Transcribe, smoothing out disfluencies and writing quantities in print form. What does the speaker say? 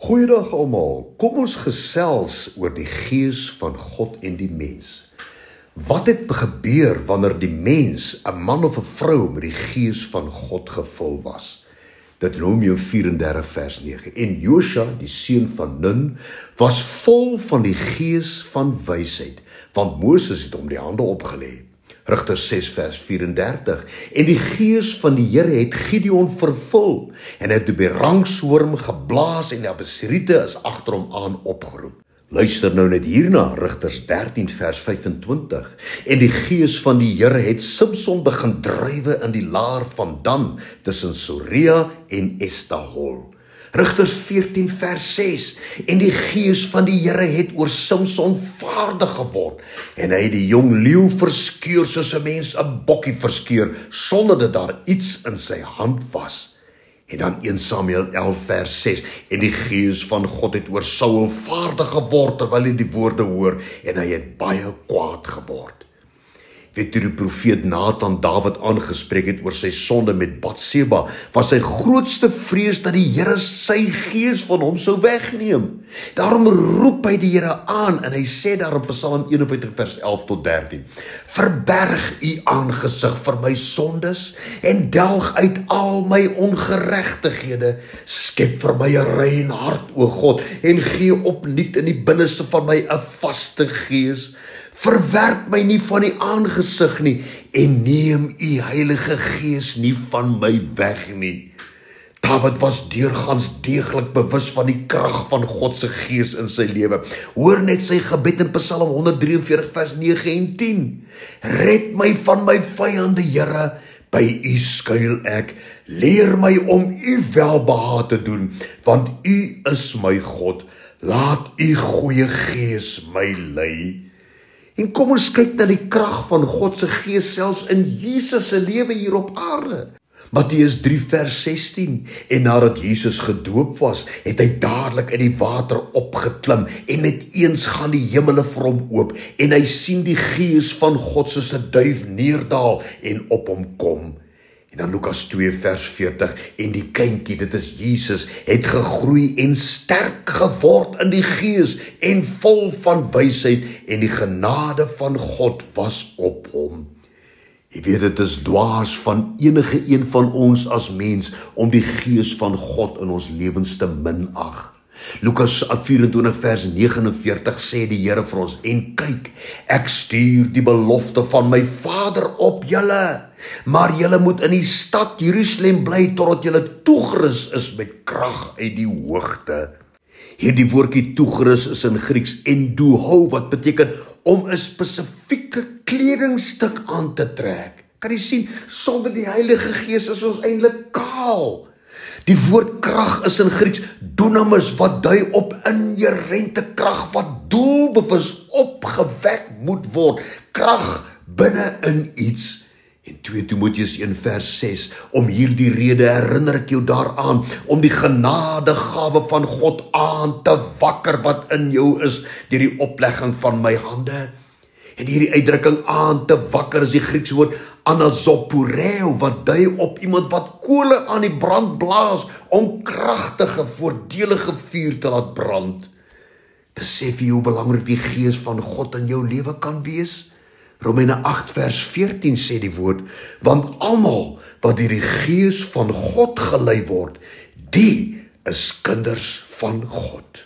Goeiedag almal, kom ons gesels oor die gees van God en die mens. Wat het gebeur wanneer die mens, 'n man of 'n vrou met die gees van God gevul was? Dit Romeine 34 vers 9. En Josua, die seun van Nun, was vol van die gees van wysheid, want Moses het hom die hande opgelê. Rigters 6 vers 34. En die gees van die Here het Gideon vervul, en hy het op die rangshoorn geblaas, en die Abesriete is agter hom aan opgeroep. Luister nou net hierna, Rigters 13 vers 25. En die gees van die Here het Simson begin drywe in die laar van Dan, tussen Sorea en Estahol. Rigters 14 vers 6. En die gees van die Here het oor Simson vaardig geword, en hy het die jong leeu verskeur soos 'n mens 'n bokkie verskeur, sonder dat daar iets in sy hand was. En dan 1 Samuel 11 vers 6. En die gees van God het oor Saul vaardig geword terwyl hy die woorde hoor, en hy het baie kwaad geword. Weet jy, die profeet Nathan Dawid aangespreek het oor sy sonde met Batseba, was sy grootste vrees dat die Here sy gees van hom sou wegneem. Daarom roep hy die Here aan, en hy sê daar in Psalm 51 vers 11 tot 13, verberg u aangesig vir my sondes, en delg uit al my ongeregtighede, skep vir my 'n rein hart, o God, en gee opnuut in die binneste van my 'n vaste gees. Verwerp my nie van die aangesig nie, en neem u Heilige Gees nie van my weg nie. Dawid was deurgangs deeglik bewus van die krag van God se gees in sy lewe. Hoor net sy gebed in Psalm 143 vers 9 en 10. Red my van my vyande, Here, by u skuil ek. Leer my om u welbehae te doen, want u is my God. Laat u goeie gees my lei. En kom ons kyk na die krag van God se gees selfs in Jesus se lewe hier op aarde. Matteus 3 vers 16. En nadat Jesus gedoop was, het hy dadelik in die water opgeklim, en met eens gaan die hemele vir hom oop, en hy sien die gees van God soos 'n duif neerdaal en op hom kom. En dan Lukas 2 vers 40, en die kindjie, dit is Jesus, het gegroei en sterk geword in die gees, en vol van wysheid, en die genade van God was op hom. Jy weet, dit is dwaas van enige een van ons as mens, om die gees van God in ons lewens te minag. Lukas 24 vers 49 sê die Here vir ons, en kyk, ek stuur die belofte van my Vader op julle, maar julle moet in die stad Jerusalem bly, totdat julle toegerus is met krag uit die hoogte. Hierdie woordjie toegerus is in Grieks endouho, wat beteken om 'n spesifieke kledingstuk aan te trek. Kan jy sien, sonder die Heilige Gees is ons eintlik kaal. Die woord krag is in Grieks dunamis, wat dui op inherente krag, wat doelbewus opgewek moet word. Krag binne in iets. En 2 Timoteus 1 vers 6, om hierdie rede herinner ek jou daaraan, om die genadegawe van God aan te wakker wat in jou is, deur die oplegging van my hande. En hierdie uitdrukking aan te wakker is die Griekse woord anazoporeo, wat dui op iemand wat kole aan die brand blaas, om kragtige, voordelige vuur te laat brand. Besef jy hoe belangrik die gees van God in jou lewe kan wees? Romeine 8 vers 14 sê die woord, want almal wat deur die gees van God gelei word, die is kinders van God.